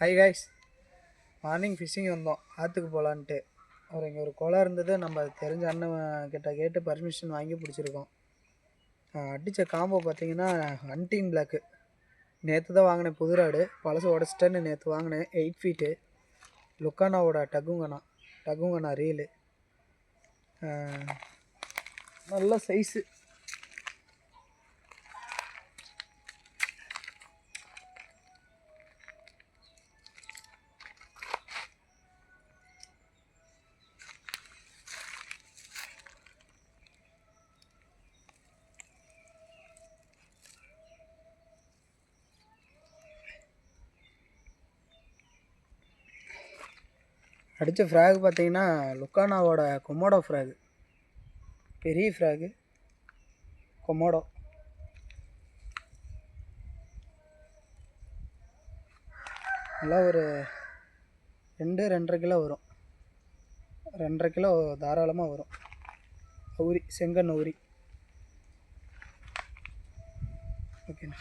Hi guys, morning fishing வந்தோம் ஆற்றுக்கு போகலான்ட்டு. இங்கே ஒரு குளம் இருந்தது. நம்ம தெரிஞ்ச அண்ணன் கிட்ட கேட்டு பர்மிஷன் வாங்கி பிடிச்சிருக்கோம். அடித்த காம்போ பார்த்தீங்கன்னா ஹண்டிங் பிளாக்கு. நேற்று தான் வாங்கினேன் புது ராடு, பழசு உடச்சிட்டேன்னு நேற்று வாங்கினேன். 8 ஃபீட்டு லுக்கானாவோட டகுங்கனா ரீலு. நல்ல சைஸு. அடித்த ஃப்ராக் பார்த்தீங்கன்னா லுக்கானாவோட கொமோடோ ஃப்ராகு, பெரிய ஃப்ராகு கொமோடோ. நல்லா ஒரு 2-2.5 கிலோ வரும். 2.5 கிலோ தாராளமாக வரும். ஊரி செங்கன் ஊரி. ஓகேண்ணா.